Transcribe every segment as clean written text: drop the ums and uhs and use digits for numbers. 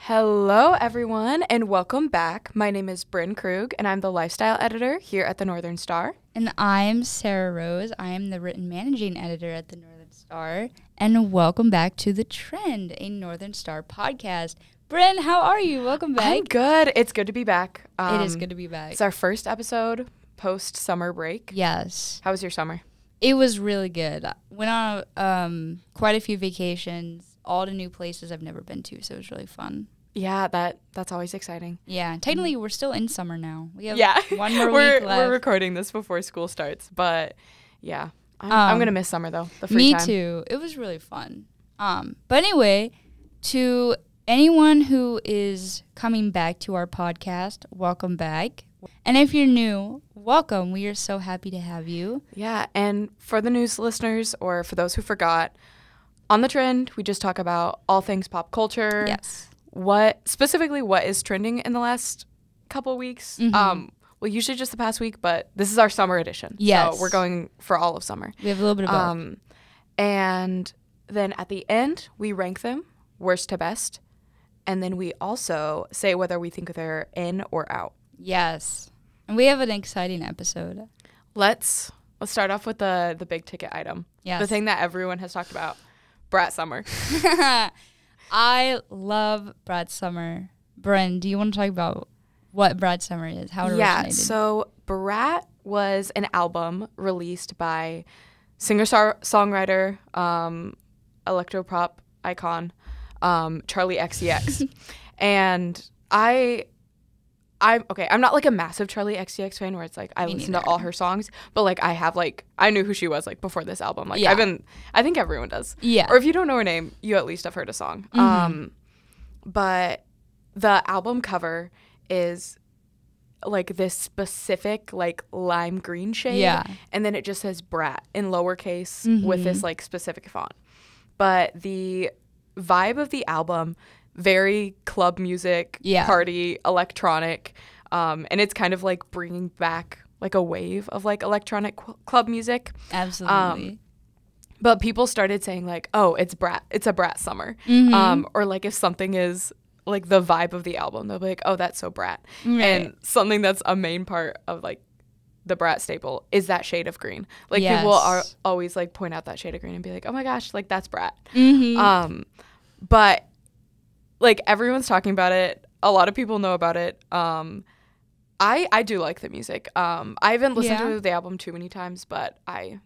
Hello, everyone, and welcome back. My name is Brynn Krug, and I'm the lifestyle editor here at the Northern Star. And I'm Sarah Rose. I am the written managing editor at the Northern Star. And welcome back to The Trend, a Northern Star podcast. Brynn, how are you? Welcome back. I'm good. It's good to be back. It is good to be back. It's our first episode post-summer break. Yes. How was your summer? It was really good. Went on quite a few vacations, all to new places I've never been to, so it was really fun. Yeah, that's always exciting. Yeah, technically we're still in summer now. We have one more week left. We're recording this before school starts, but yeah, I'm going to miss summer though, the free time. Me too. It was really fun. But anyway, to anyone who is coming back to our podcast, welcome back. And if you're new, welcome. We are so happy to have you. Yeah, and for the news listeners or for those who forgot, on The Trend, we just talk about all things pop culture. Yes. What is trending in the last couple weeks. Mm-hmm. Well, usually just the past week, but this is our summer edition. Yes. So we're going for all of summer. We have a little bit of both. And then at the end, we rank them worst to best. And then we also say whether we think they're in or out. Yes. And we have an exciting episode. Let's start off with the big ticket item. Yes. The thing that everyone has talked about, BRAT summer. I love BRAT summer. Brynn, do you want to talk about what BRAT summer is? How it originated? Yeah, so BRAT was an album released by singer-songwriter, electropop icon, Charli XCX. And I'm not like a massive Charli XCX fan where it's like I listen to all her songs, but like I knew who she was like before this album. Like yeah. I think everyone does. Yeah. Or if you don't know her name, you at least have heard a song. Mm-hmm. But the album cover is like this specific like lime green shade. Yeah. And then it just says BRAT in lowercase Mm-hmm. with this like specific font. But the vibe of the album, very club music, party, electronic, and it's kind of like bringing back like a wave of like electronic club music. Absolutely. But people started saying like, oh, it's a BRAT summer. Mm-hmm. Or like if something is like the vibe of the album, they'll be like, oh, that's so BRAT. Right. And something that's a main part of like the BRAT staple is that shade of green. Like yes. people are always like point out that shade of green and be like, oh my gosh, like that's BRAT. Mm-hmm. But like everyone's talking about it. A lot of people know about it. I do like the music. I haven't listened to the album too many times, but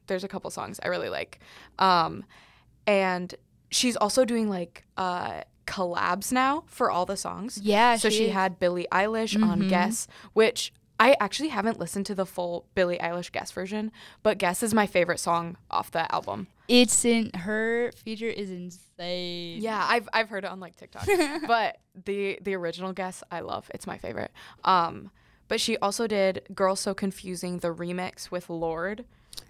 there's a couple songs I really like. And she's also doing like collabs now for all the songs. Yeah. So she had Billie Eilish on Guess, which I actually haven't listened to the full Billie Eilish Guess version, but Guess is my favorite song off the album. Her feature is insane. Yeah, I've heard it on like TikTok. But the original Guess I love. It's my favorite. But she also did Girl So Confusing, the remix with Lorde,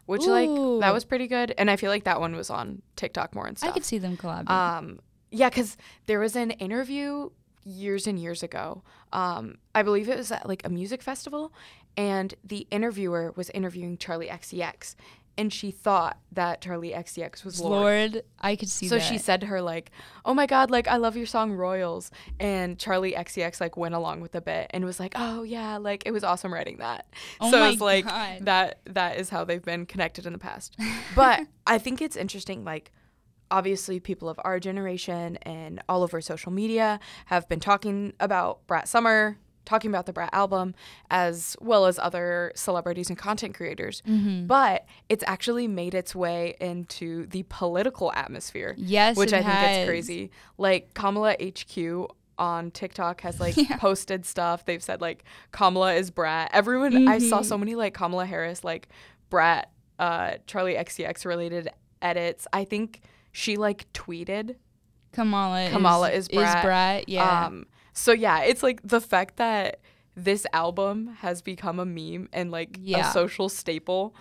which like that was pretty good. And I feel like that one was on TikTok more and stuff. I could see them collabing. Yeah, because there was an interview years and years ago. I believe it was at like a music festival, and the interviewer was interviewing Charli XCX, and she thought that Charli XCX was Lorde. I could see that. So she said to her like, oh my God, like I love your song Royals. And Charli XCX like went along with the bit and was like, oh yeah, like it was awesome writing that. Oh so my it's like God. that is how they've been connected in the past. But I think it's interesting, like obviously people of our generation and all over social media have been talking about BRAT summer, talking about the BRAT album, as well as other celebrities and content creators. Mm-hmm. But it's actually made its way into the political atmosphere. Yes, which I has. think is crazy. Like Kamala HQ on TikTok has like posted stuff. They've said like Kamala is BRAT. Everyone, I saw so many like Kamala Harris, like BRAT, Charli XCX related edits. I think she like tweeted Kamala is BRAT. Yeah. So yeah, it's like the fact that this album has become a meme and like a social staple,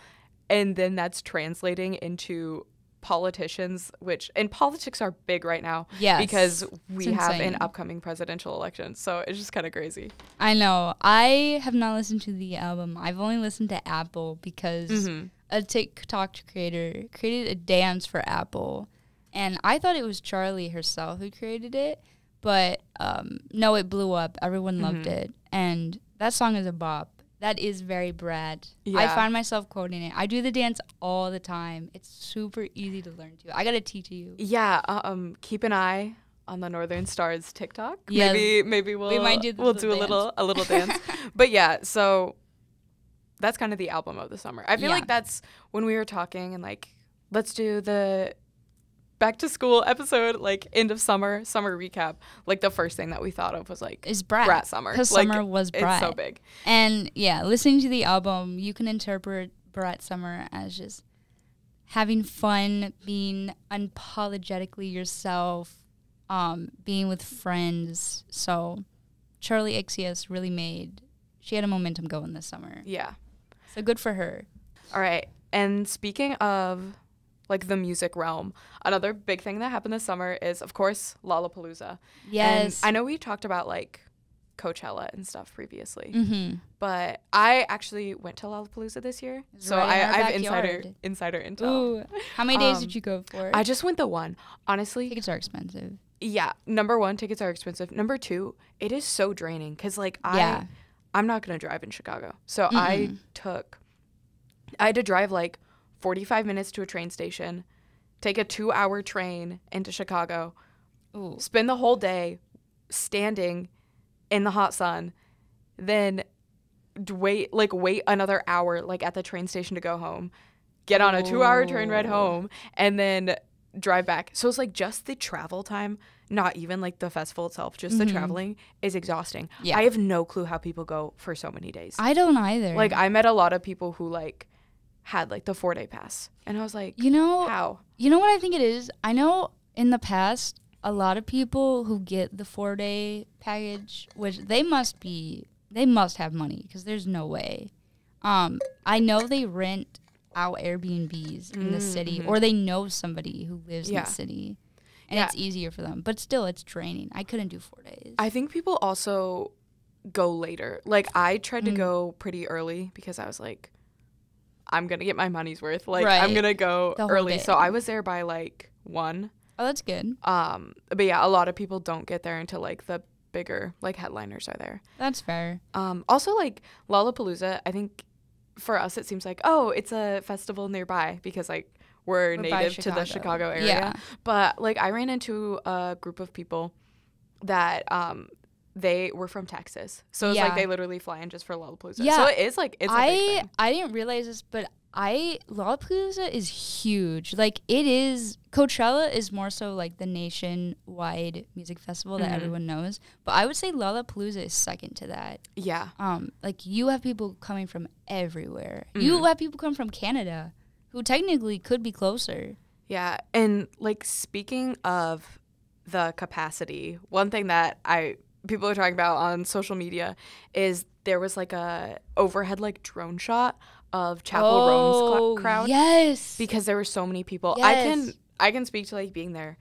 and then that's translating into politicians, and politics are big right now. Yes. Because we have an upcoming presidential election. So it's just kind of crazy. I know. I have not listened to the album. I've only listened to Apple because a TikTok creator created a dance for Apple. And I thought it was Charli herself who created it. But no, it blew up. Everyone loved it. And that song is a bop. That is very BRAT. Yeah. I find myself quoting it. I do the dance all the time. It's super easy to learn to. I got to teach you. Yeah. Keep an eye on the Northern Stars TikTok. Yeah. Maybe we'll do a little dance. But yeah, so that's kind of the album of the summer. I feel like that's when we were talking and like, let's do the back to school episode, like end of summer recap. Like the first thing that we thought of was like is BRAT summer. Because like, summer was BRAT. It's so big. And yeah, listening to the album, you can interpret BRAT summer as just having fun, being unapologetically yourself, being with friends. So Charli XCS really she had a momentum going this summer. Yeah. So good for her. All right. And speaking of like the music realm, another big thing that happened this summer is, of course, Lollapalooza. Yes. And I know we talked about like Coachella and stuff previously, but I actually went to Lollapalooza this year, so I have insider intel. Ooh. How many days did you go for? I just went the one. Honestly, tickets are expensive. Yeah, number one, tickets are expensive. Number two, it is so draining because like I'm not gonna drive in Chicago, so I had to drive like 45 minutes to a train station, take a 2-hour train into Chicago, spend the whole day standing in the hot sun, then wait another hour like at the train station to go home, get on a 2-hour train ride home, and then drive back. So it's like just the travel time, not even like the festival itself, just the traveling is exhausting. Yeah. I have no clue how people go for so many days. I don't either. Like I met a lot of people who like had like the 4-day pass, and I was like, how? You know what I think it is? I know in the past a lot of people who get the 4-day package, which they must have money because there's no way. I know they rent out Airbnbs in the city, or they know somebody who lives in the city, and it's easier for them. But still, it's draining. I couldn't do 4 days. I think people also go later. Like I tried to go pretty early because I was like, I'm going to get my money's worth. Like, I'm going to go early. So I was there by, like, 1. Oh, that's good. But, yeah, a lot of people don't get there until, like, the bigger, like, headliners are there. That's fair. Also, like, Lollapalooza, I think for us it seems like, oh, it's a festival nearby because, like, we're native to the Chicago area. Yeah. But, like, I ran into a group of people that they were from Texas. So it's like they literally fly in just for Lollapalooza. Yeah. So it is like, it's a big thing. I didn't realize this, but Lollapalooza is huge. Like it is, Coachella is more so like the nationwide music festival that everyone knows. But I would say Lollapalooza is second to that. Yeah. Like you have people coming from everywhere. You have people come from Canada who technically could be closer. Yeah. And like speaking of the capacity, one thing that people are talking about on social media is there was like a overhead like drone shot of Chapel Roan's crowd. Yes. Because there were so many people. Yes. I can speak to like being there.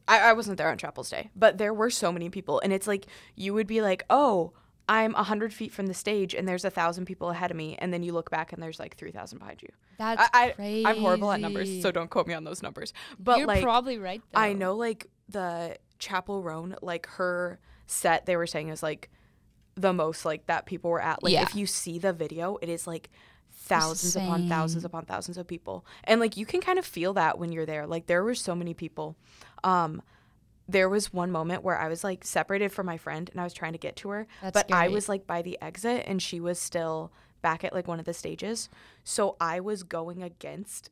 I wasn't there on Chapel's Day, but there were so many people, and it's like you would be like, oh, I'm 100 feet from the stage and there's 1,000 people ahead of me, and then you look back and there's like 3,000 behind you. That's crazy. I'm horrible at numbers, so don't quote me on those numbers. But you're probably right though. I know like the Chapel Roan, like her set, they were saying is like the most like that people were at. Like if you see the video, it is like thousands upon thousands of people, and like you can kind of feel that when you're there. Like there were so many people. There was one moment where I was like separated from my friend and I was trying to get to her, but scary. I was like by the exit and she was still back at like one of the stages, so I was going against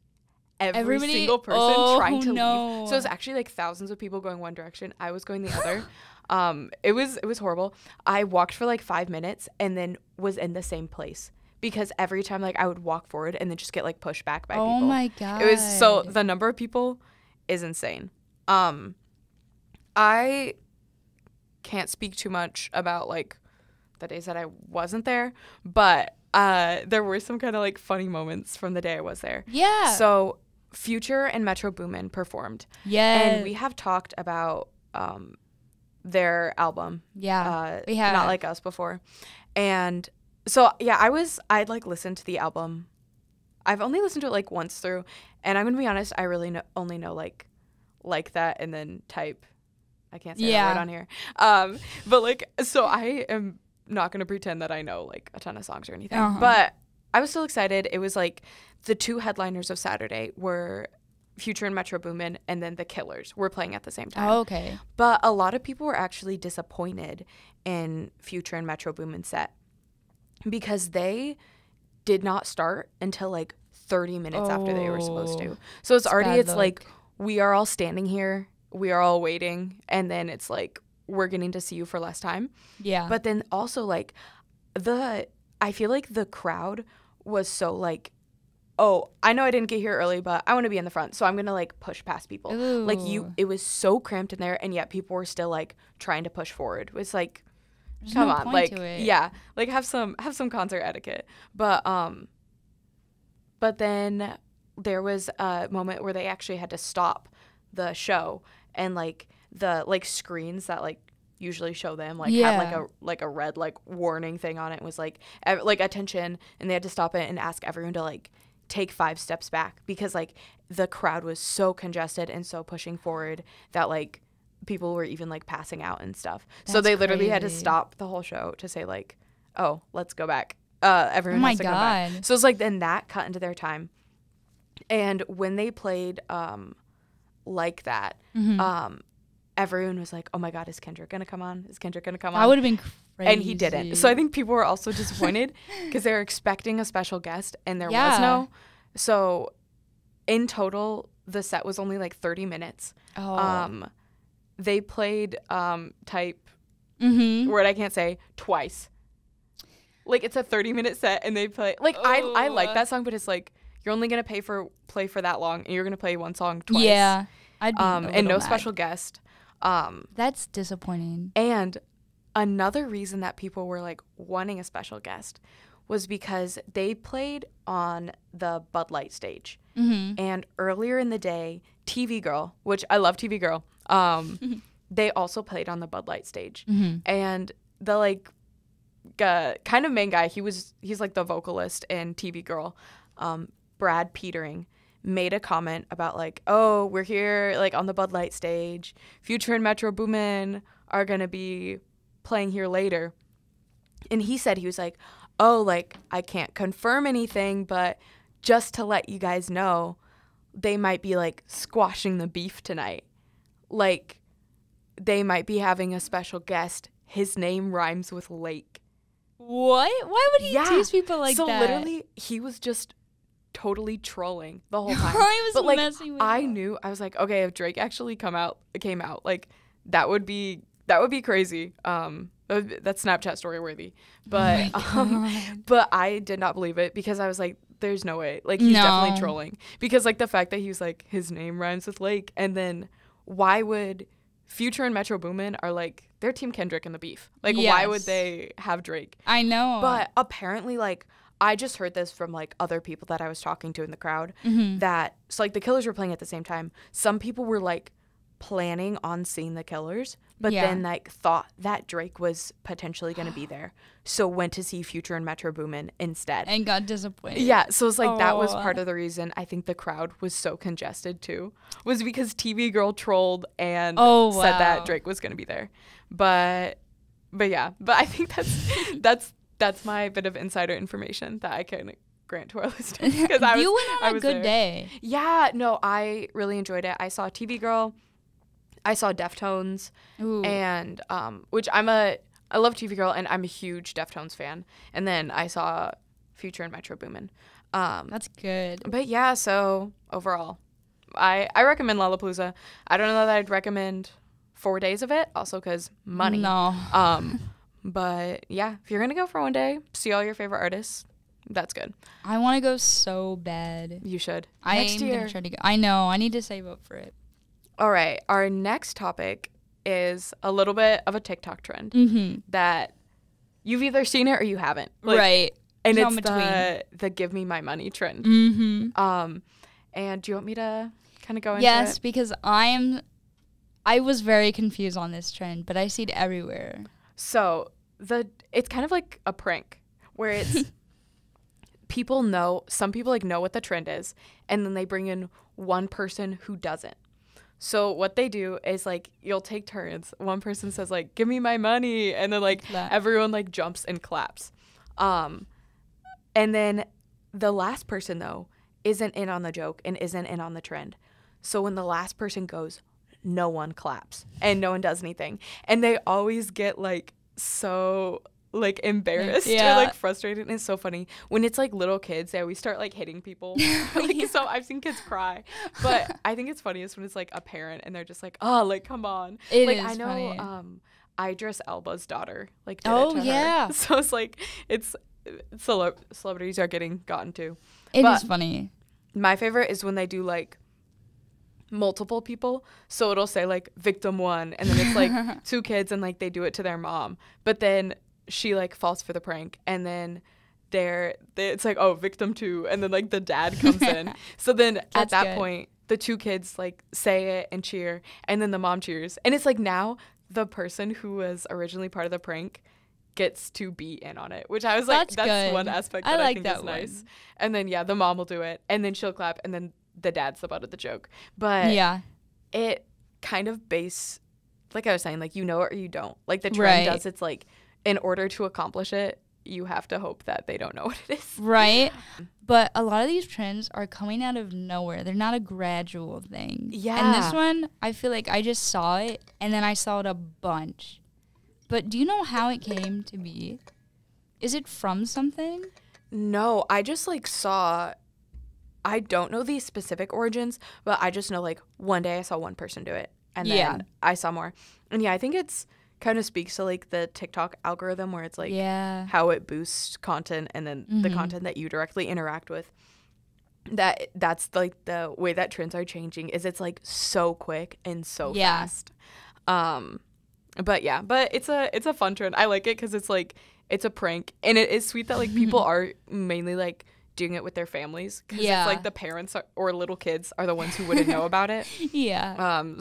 everybody, single person trying to leave. So it was actually like thousands of people going one direction. I was going the other. It was horrible. I walked for like 5 minutes and then was in the same place because every time like I would walk forward and then just get like pushed back by people. Oh my God. It was so the number of people is insane. I can't speak too much about like the days that I wasn't there, but there were some kind of like funny moments from the day I was there. Yeah. So Future and Metro Boomin performed. Yeah. And we have talked about their album. Yeah. We have. Not Like Us before. And so yeah, I'd like listened to the album. I've only listened to it like once through, and I'm gonna be honest, I really only know like That and then Type I can't say that word on here. But like, so I am not going to pretend that I know like a ton of songs or anything. But I was still excited. It was like the two headliners of Saturday were Future and Metro Boomin, and then the Killers were playing at the same time. Oh, okay. But a lot of people were actually disappointed in Future and Metro Boomin's set because they did not start until like 30 minutes after they were supposed to. So it's like we are all standing here, we are all waiting, and then it's like we're getting to see you for less time. Yeah. But then also like I feel like the crowd was so like, oh, I know I didn't get here early, but I want to be in the front, so I'm going to, like, push past people. Ooh. Like, it was so cramped in there, and yet people were still, like, trying to push forward. It was like, there's come no on. point Like, to it. yeah. Like, have some concert etiquette. But then there was a moment where they actually had to stop the show, and, like, the, like, screens that, like, usually show them had like a red like warning thing on it. It was like attention, and they had to stop it and ask everyone to like take 5 steps back because like the crowd was so congested and so pushing forward that like people were even like passing out and stuff. So they literally had to stop the whole show to say like, oh, let's go back. Everyone has to go back. So it's like then that cut into their time. And when they played like that, everyone was like, oh my God, is Kendrick gonna come on? Is Kendrick gonna come on? That would have been crazy. And he didn't. So I think people were also disappointed because they were expecting a special guest and there was no. So in total, the set was only like 30 minutes. Oh. They played Type, word I can't say, twice. Like it's a 30-minute set and they play, like I like that song, but it's like you're only gonna play for that long and you're gonna play one song twice. Yeah. I'd be and no special guest. That's disappointing. And another reason that people were like wanting a special guest was because they played on the Bud Light stage. And earlier in the day, TV Girl, which I love TV Girl, they also played on the Bud Light stage. And the like kind of main guy, he's like the vocalist in TV Girl, Brad Petering, made a comment about like, oh, we're here like on the Bud Light stage. Future and Metro Boomin are gonna be playing here later. And he said, he was like, oh, like I can't confirm anything, but just to let you guys know, they might be like squashing the beef tonight. Like they might be having a special guest. His name rhymes with lake. What? Why would he tease people like that? So literally he was just totally trolling the whole time. But like I knew, I was like, okay, if Drake actually came out, like that would be crazy. That's Snapchat story worthy. But but I did not believe it because I was like, there's no way. Like he's definitely trolling because like the fact that he was like his name rhymes with lake, and then why would Future and Metro Boomin are like they're Team Kendrick in the beef. Like why would they have Drake? I know. But apparently like I just heard this from like other people that I was talking to in the crowd that so like the Killers were playing at the same time. Some people were like planning on seeing the Killers, but then like thought that Drake was potentially going to be there. So went to see Future and Metro Boomin instead. And got disappointed. Yeah, so it's like that was part of the reason I think the crowd was so congested too. Was because TV Girl trolled and said that Drake was going to be there. But yeah, but I think that's my bit of insider information that I can grant to our listeners. You went on a good day. Yeah, no, I really enjoyed it. I saw TV Girl, I saw Deftones, and which I love TV Girl, and I'm a huge Deftones fan. And then I saw Future and Metro Boomin. That's good. But yeah, so overall, I recommend Lollapalooza. I don't know that I'd recommend 4 days of it, also because money. No. But yeah, if you're gonna go for one day, see all your favorite artists, that's good. I want to go so bad. You should. Next year. Gonna try to go. I know. I need to save up for it. All right. Our next topic is a little bit of a TikTok trend that you've either seen it or you haven't. Like, right. And it's the give me my money trend. And do you want me to kind of go into it? Yes, because I was very confused on this trend, but I see it everywhere. So it's kind of like a prank where it's some people like know what the trend is, and then they bring in one person who doesn't. So what they do is like you'll take turns. One person says like, "Give me my money," and then like everyone like jumps and claps. And then the last person though isn't in on the joke and isn't in on the trend. So when the last person goes, no one claps and no one does anything, and they always get like so like embarrassed or like frustrated. And it's so funny when it's like little kids, they always start like hitting people. Like so I've seen kids cry, but I think it's funniest when it's like a parent and they're just like, oh, like come on. It like is I know funny. Idris Elba's daughter like did it to her. So it's like it's celebrities are getting gotten to. It is funny. My favorite is when they do like multiple people, so it'll say like victim 1 and then it's like 2 kids and like they do it to their mom, but then she like falls for the prank and then it's like, oh, victim 2, and then like the dad comes in. So then at that point the 2 kids like say it and cheer, and then the mom cheers, and it's like now the person who was originally part of the prank gets to be in on it, which I was like, that's one aspect that I think is nice. And then the mom will do it and then she'll clap and then the dad's the butt of the joke. But it kind of like I was saying, like you know it or you don't. Like the trend does, it's like in order to accomplish it, you have to hope that they don't know what it is. Right. But a lot of these trends are coming out of nowhere. They're not a gradual thing. Yeah. And this one, I feel like I just saw it and then I saw it a bunch. But do you know how it came to be? Is it from something? No, I just like saw, I don't know the specific origins, but I just know like one day I saw one person do it and then I saw more. And I think it's kind of speaks to like the TikTok algorithm where it's like how it boosts content and then the content that you directly interact with. That's like the way that trends are changing, is it's like so quick and so fast. But it's a fun trend. I like it because it's like it's a prank and it is sweet that like people are mainly like doing it with their families, because it's like the parents or little kids are the ones who wouldn't know about it.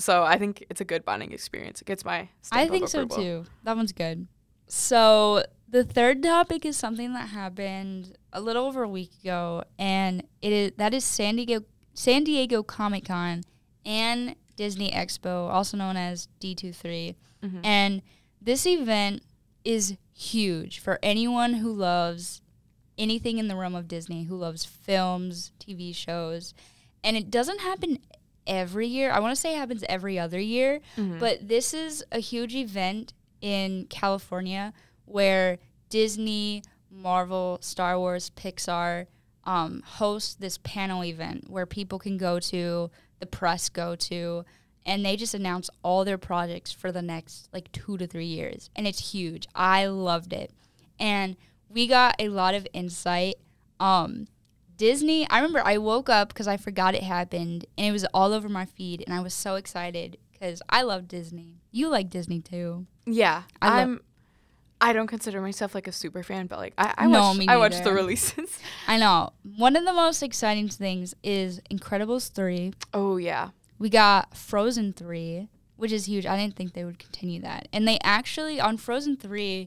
So I think it's a good bonding experience. It gets my stamp of approval. So too. That one's good. So the third topic is something that happened a little over a week ago, and that is San Diego Comic-Con and Disney Expo, also known as D23. And this event is huge for anyone who loves anything in the realm of Disney, who loves films, TV shows. And it doesn't happen every year. I want to say it happens every other year. But this is a huge event in California where Disney, Marvel, Star Wars, Pixar host this panel event where people can go to, the press go to, and they just announce all their projects for the next like 2 to 3 years. And it's huge. I loved it. And we got a lot of insight. Disney, I remember I woke up because I forgot it happened, and it was all over my feed, and I was so excited because I love Disney. You like Disney too. Yeah. I don't consider myself like a super fan, but like I watched the releases. I know. One of the most exciting things is Incredibles 3. Oh, yeah. We got Frozen 3, which is huge. I didn't think they would continue that. And they actually, on Frozen 3,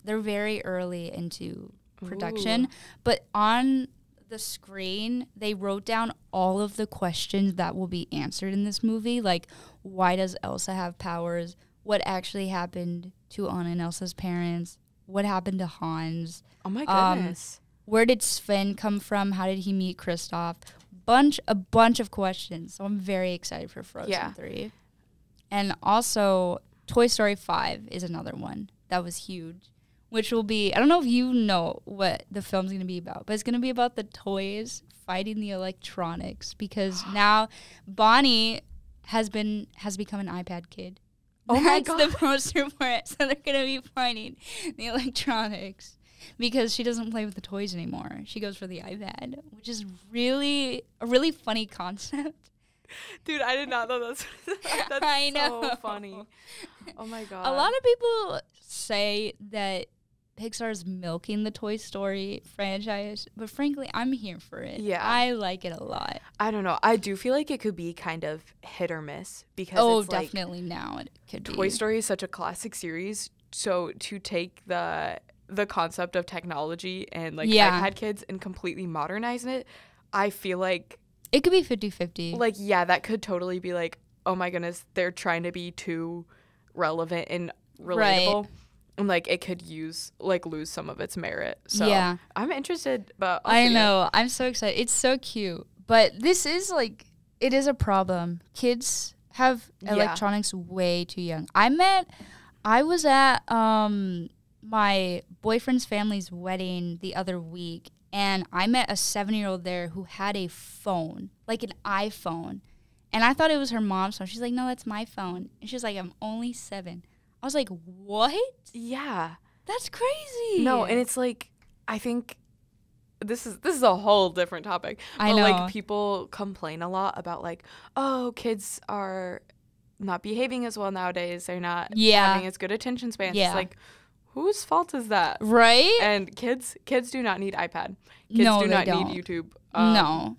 they're very early into production. But on the screen, they wrote down all of the questions that will be answered in this movie. Like, why does Elsa have powers? What actually happened to Anna and Elsa's parents? What happened to Hans? Oh, my goodness. Where did Sven come from? How did he meet Kristoff? A bunch of questions. So I'm very excited for Frozen 3. And also, Toy Story 5 is another one that was huge, which will be, I don't know if you know what the film's going to be about, but it's going to be about the toys fighting the electronics, because now Bonnie has become an iPad kid. Oh my God. That's the poster for it. So they're going to be fighting the electronics because she doesn't play with the toys anymore. She goes for the iPad, which is a really funny concept. Dude, I did not know that's I know. So funny. Oh my God. A lot of people say that Pixar's milking the Toy Story franchise, but frankly, I'm here for it. Yeah. I like it a lot. I don't know. I do feel like it could be kind of hit or miss, because it's definitely now it could be. Toy Story is such a classic series, so to take the concept of technology and like iPad kids and completely modernize it, I feel like it could be 50-50. Like, yeah, that could totally be like oh my goodness, they're trying to be too relevant and relatable. Right. And, like, it could lose some of its merit. So yeah. I'm interested, but I know. I'm so excited. It's so cute. But this is, like, it is a problem. Kids have electronics way too young. I was at my boyfriend's family's wedding the other week, and I met a 7-year-old there who had a phone, like an iPhone. And I thought it was her mom's phone. She's like, no, that's my phone. And she's like, I'm only 7. I was like, what? Yeah. That's crazy. No, and it's like, I think this is a whole different topic. I know. Like, people complain a lot about, like, oh, kids are not behaving as well nowadays. They're not having as good attention spans. Yeah. It's like, whose fault is that? Right? And kids do not need iPad. Kids do not need YouTube. No.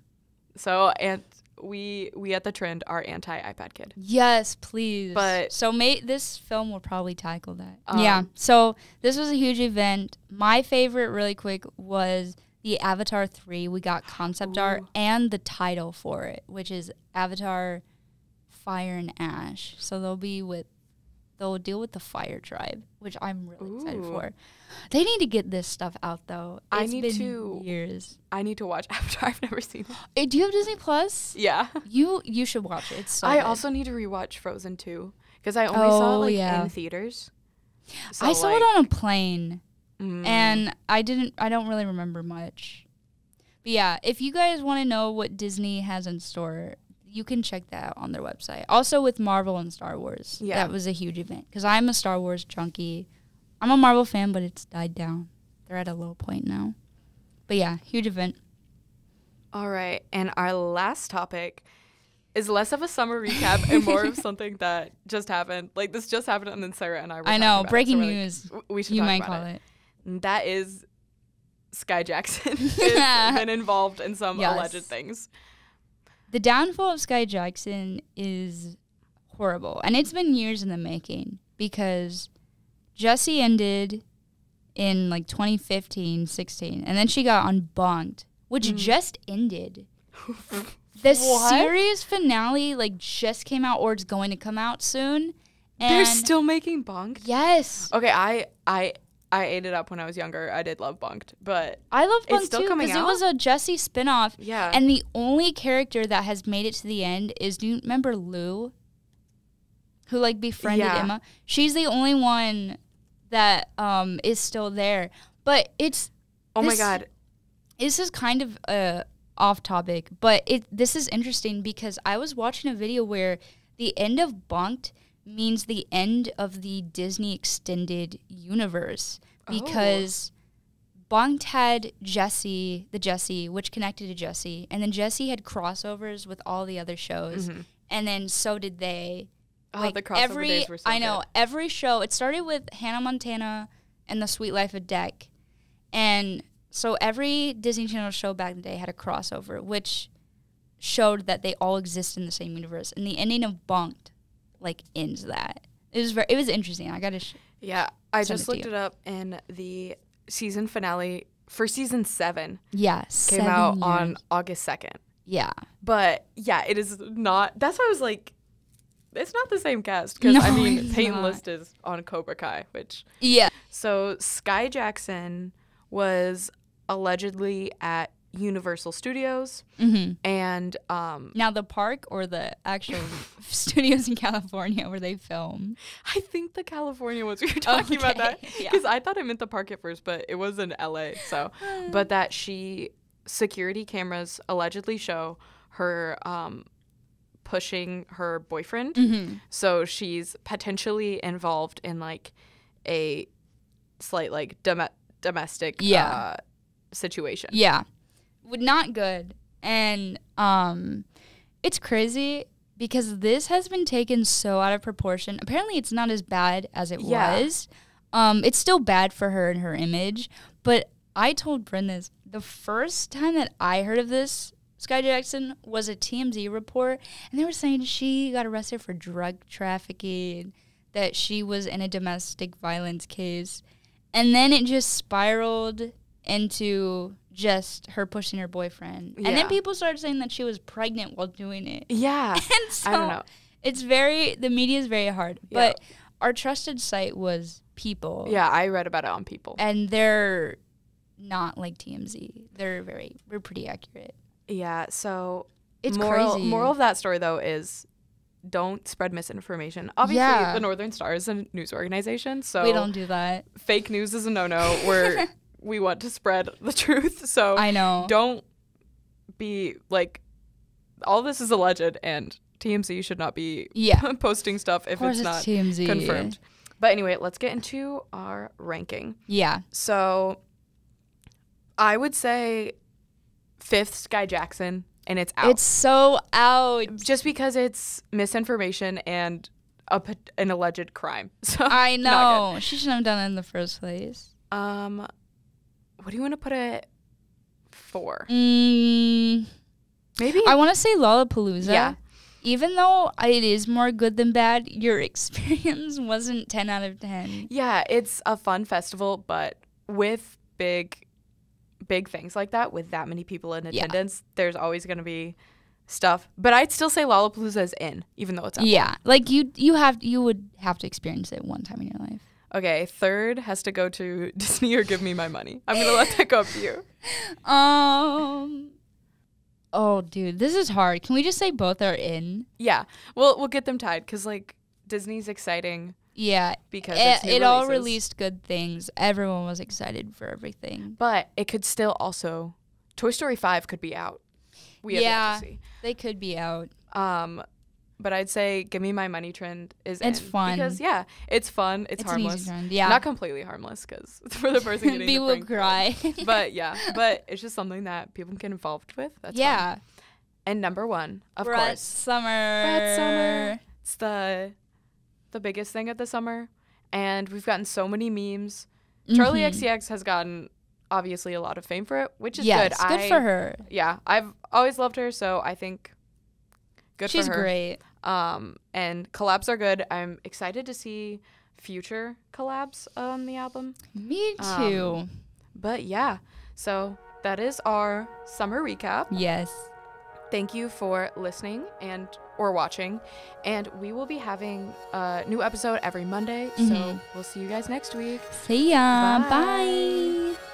So, and we at The Trend are anti-iPad kid. Yes, please. But so this film will probably tackle that. Yeah. So this was a huge event. My favorite, really quick, was the Avatar 3. We got concept art and the title for it, which is Avatar Fire and Ash. So they'll deal with the fire tribe, which I'm really excited for. They need to get this stuff out, though. It's been years. I need to watch Avatar. I've never seen it. Do you have Disney Plus? Yeah. You should watch it. It's so I good. also need to rewatch Frozen 2 because I only saw it in theaters. So, I saw it on a plane, and I don't really remember much. But yeah, if you guys want to know what Disney has in store, you can check that out on their website. Also with Marvel and Star Wars. Yeah. That was a huge event because I'm a Star Wars junkie. I'm a Marvel fan, but it's died down. They're at a low point now. But yeah, huge event. All right. And our last topic is less of a summer recap and more of something that just happened. Like, this just happened, and then Sarah and I were talking about breaking it. So news. Like, we should you talk might about call it. And that is Sky Jackson has been involved in some alleged things. The downfall of Sky Jackson is horrible. And it's been years in the making because Jessie ended in like 2015, 16. And then she got unbunked, which just ended. The series finale just came out or it's going to come out soon. And they're still making Bunked? Yes. Okay, I ate it up when I was younger. I did love Bunked, but I love Bunked too because it was a Jessie spinoff. Yeah. And the only character that has made it to the end is, do you remember Lou? Who befriended Emma? She's the only one that is still there. But it's my God. This is kind of off topic, but this is interesting because I was watching a video where the end of Bunked means the end of the Disney extended universe because Bunked had Jessie, which connected to Jessie, and then Jessie had crossovers with all the other shows, and then so did they. The crossover days were so good. Every show. It started with Hannah Montana and The Sweet Life of Deck, and so every Disney Channel show back in the day had a crossover, which showed that they all exist in the same universe, and the ending of Bunked ends that. It was interesting. I gotta I just looked it up, and the season finale for season 7 came out on August 2nd. Yeah. But yeah, it is not. That's why I was like, it's not the same cast because Peyton List is on Cobra Kai, which So Sky Jackson was allegedly at Universal Studios, and now the park or the actual studios in California where they film. I think the California ones. We were talking about that because I thought I meant the park at first, but it was in LA. So, but that security cameras allegedly show her pushing her boyfriend. So she's potentially involved in a slight domestic situation. Yeah. Not good. And it's crazy because this has been taken so out of proportion. Apparently it's not as bad as it was. It's still bad for her and her image. But I told Brynn this. The first time that I heard of this, Sky Jackson, was a TMZ report. And they were saying she got arrested for drug trafficking, that she was in a domestic violence case. And then it just spiraled into just her pushing her boyfriend. And then people started saying that she was pregnant while doing it. Yeah. And so I don't know. The media is very hard. Yeah. But our trusted site was People. Yeah, I read about it on People. And they're not like TMZ. They're pretty accurate. Yeah, so it's crazy. Moral of that story, though, is don't spread misinformation. Obviously, the Northern Star is a news organization, so we don't do that. Fake news is a no-no. We want to spread the truth, so I know. Don't be like, all this is alleged, and TMZ should not be posting stuff if it's not TMZ. confirmed. But anyway, let's get into our ranking. Yeah. So I would say 5th, Sky Jackson, and it's out. It's so out. Just because it's misinformation and an alleged crime. So I know. She shouldn't have done it in the first place. What do you want to put it for? Maybe. I want to say Lollapalooza. Yeah. Even though it is more good than bad, your experience wasn't 10 out of 10. Yeah, it's a fun festival, but with big things like that, with that many people in attendance, there's always going to be stuff. But I'd still say Lollapalooza is in, even though it's out. Yeah, like you would have to experience it one time in your life. Okay, 3rd has to go to Disney or Give Me My Money. I'm going to let that go up to you. Oh, dude, this is hard. Can we just say both are in? Yeah. We'll get them tied because, like, Disney's exciting. Yeah. Because it all released good things. Everyone was excited for everything. But it could still also... Toy Story 5 could be out. We have yet to see. They could be out. But I'd say Give Me My Money trend is It's fun. Because, it's fun. It's harmless. An easy trend. Yeah. Not completely harmless because for the person getting people the cry. But it's just something that people can get involved with. That's fun. And number 1, of BRAT course. Summer. BRAT Summer. It's the biggest thing of the summer. And we've gotten so many memes. Charli XCX has gotten, obviously, a lot of fame for it, which is good. It's good for her. Yeah. I've always loved her, so I think good for her. She's great. And collabs are good. I'm excited to see future collabs on the album. Me too. But yeah, so that is our summer recap. Yes. Thank you for listening or watching, and we will be having a new episode every Monday. So we'll see you guys next week. See ya. Bye. Bye.